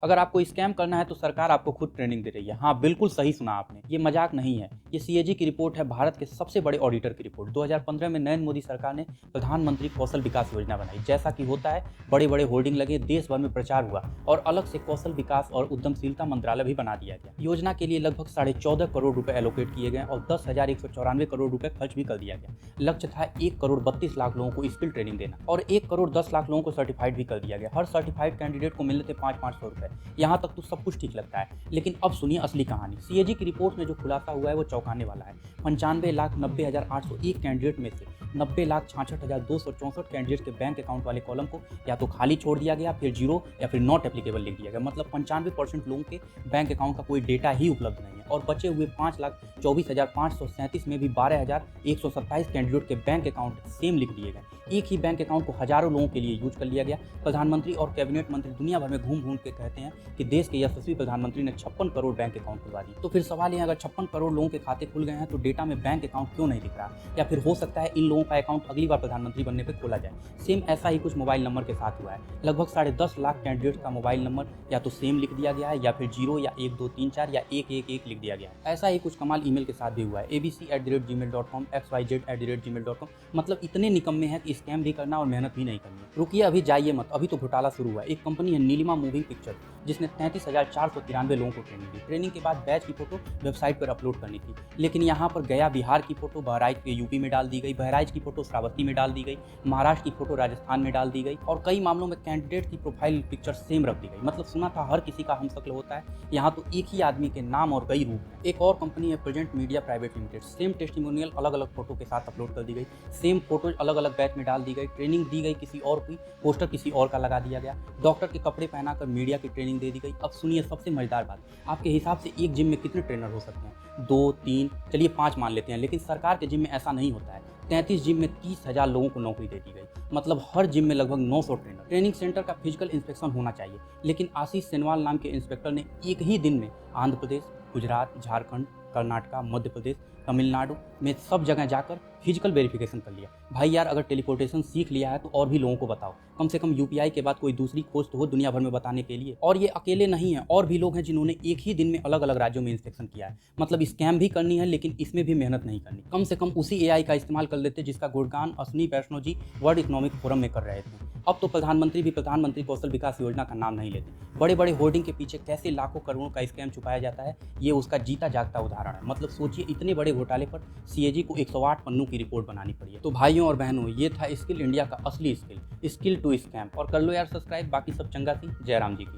अगर आपको स्कैम करना है तो सरकार आपको खुद ट्रेनिंग दे रही है। हाँ, बिल्कुल सही सुना आपने, ये मजाक नहीं है। ये सीएजी की रिपोर्ट है, भारत के सबसे बड़े ऑडिटर की रिपोर्ट। 2015 में नरेंद्र मोदी सरकार ने प्रधानमंत्री कौशल विकास योजना बनाई। जैसा कि होता है, बड़े बड़े होर्डिंग लगे, देश भर में प्रचार हुआ और अलग से कौशल विकास और उद्यमशीलता मंत्रालय भी बना दिया गया। योजना के लिए लगभग 14.5 करोड़ रुपए एलोकेट किए गए और 10,194 करोड़ रुपए खर्च भी कर दिया गया। लक्ष्य था 1 करोड़ 32 लाख लोगों को स्किल ट्रेनिंग देना और 1 करोड़ 10 लाख लोगों को सर्टिफाइड भी कर दिया गया। हर सर्टिफाइड कैंडिडेट को मिलते थे 500 रुपए। यहाँ तक तो सब कुछ ठीक लगता है, लेकिन अब सुनिए असली कहानी। सीएजी की रिपोर्ट में जो खुलासा हुआ है वो चौंकाने वाला है। 95,90,801 कैंडिडेट में से 90,66,264 कैंडिडेट के बैंक अकाउंट वाले कॉलम को या तो खाली छोड़ दिया गया, फिर जीरो या फिर नॉट एप्लीकेबल लिख दिया गया। मतलब 95% लोगों के बैंक अकाउंट का कोई डेटा ही उपलब्ध नहीं है और बचे हुए 5,24,537 में भी 12,127 कैंडिडेट के बैंक अकाउंट सेम लिख दिए गए। एक ही बैंक अकाउंट को हजारों लोगों के लिए यूज कर लिया गया। प्रधानमंत्री और कैबिनेट मंत्री दुनिया भर में घूम घूम के कहते हैं कि देश के यशस्वी प्रधानमंत्री ने 56 करोड़ बैंक अकाउंट खुलवा दिए। तो फिर सवाल ये, अगर 56 करोड़ लोगों के खाते खुल गए हैं तो डेटा में बैंक अकाउंट क्यों नहीं दिख रहा? या फिर हो सकता है इन लोगों का अकाउंट अगली बार प्रधानमंत्री बनने पर खोला जाए। सेम ऐसा ही कुछ मोबाइल नंबर के साथ हुआ है। लगभग 10.5 लाख कैंडिडेट का मोबाइल नंबर या तो सेम लिख दिया गया है या फिर 0 या 1 2 3 4 या 111 लिख दिया गया है। ऐसा ही कुछ कमाल ईमेल के साथ भी हुआ है। abc@gmail.com, xyz@gmail.com। मतलब इतने निकम्मे हैं कि स्कैम भी करना और मेहनत भी नहीं करनी। रुकिए, अभी जाइए मत, अभी तो घोटाला शुरू हुआ है। एक कंपनी है नीलिमा मूविंग पिक्चर, जिसने 33,493 लोगों को ट्रेनिंग दी। ट्रेनिंग के बाद बैच की फोटो वेबसाइट पर अपलोड करनी थी, लेकिन यहाँ पर गया बिहार की फोटो बहराइच के यूपी में डाल दी गई, बहराइच की फोटो श्रावस्ती में डाल दी गई, महाराष्ट्र की फोटो राजस्थान में डाल दी गई और कई मामलों में कैंडिडेट की प्रोफाइल पिक्चर सेम रख दी गई। मतलब सुना था हर किसी का हमशक्ल होता है, यहाँ तो एक ही आदमी के नाम और कई रूप हैं। एक और कंपनी है present media private limited, same testimonial अलग अलग फोटो के साथ अपलोड कर दी गई, सेम फोटो अलग अलग बैच में डाल दी गई, ट्रेनिंग दी गई किसी और की, पोस्टर किसी और का लगा दिया गया, डॉक्टर के कपड़े पहनाकर मीडिया की ट्रेनिंग दे दी गई। अब सुनिए सबसे मजेदार बात, आपके हिसाब से एक जिम में कितने ट्रेनर हो सकते हैं? 2 3 चलिए 5 मान लेते हैं, लेकिन सरकार के जिम में ऐसा नहीं होता है। 33 जिम में 30,000 लोगों को नौकरी दे दी गई। मतलब हर जिम में लगभग 900 ट्रेनर। ट्रेनिंग सेंटर का फिजिकल इंस्पेक्शन होना चाहिए, लेकिन आशीष सेनवाल नाम के इंस्पेक्टर ने एक ही दिन में आंध्र प्रदेश, गुजरात, झारखंड, कर्नाटका, मध्य प्रदेश, तमिलनाडु में सब जगह जाकर फिजिकल वेरिफिकेशन कर लिया। भाई यार, अगर टेलीपोर्टेशन सीख लिया है तो और भी लोगों को बताओ। कम से कम यूपीआई के बाद कोई दूसरी खोज तो हो दुनिया भर में बताने के लिए। और ये अकेले नहीं है, और भी लोग हैं जिन्होंने एक ही दिन में अलग अलग राज्यों में इंस्पेक्शन किया है। मतलब स्कैम भी करनी है, लेकिन इसमें भी मेहनत नहीं करनी। कम से कम उसी एआई का इस्तेमाल कर लेते जिसका गुणगान अश्विनी वैष्णव जी वर्ल्ड इकोनॉमिक फोरम में कर रहे थे। अब तो प्रधानमंत्री भी प्रधानमंत्री कौशल विकास योजना का नाम नहीं लेते। बड़े बड़े होर्डिंग के पीछे कैसे लाखों करोड़ों का स्कैम छुपाया जाता है, ये उसका जीता जागता उदाहरण है। मतलब सोचिए, इतने बड़े घोटाले पर सीएजी को 108 पन्नों की रिपोर्ट बनानी पड़ी है। तो भाइयों और बहनों, ये था स्किल इंडिया का असली स्किल टू स्कैम। और कर लो यार सब्सक्राइब। बाकी सब चंगा थी। जय राम जी की।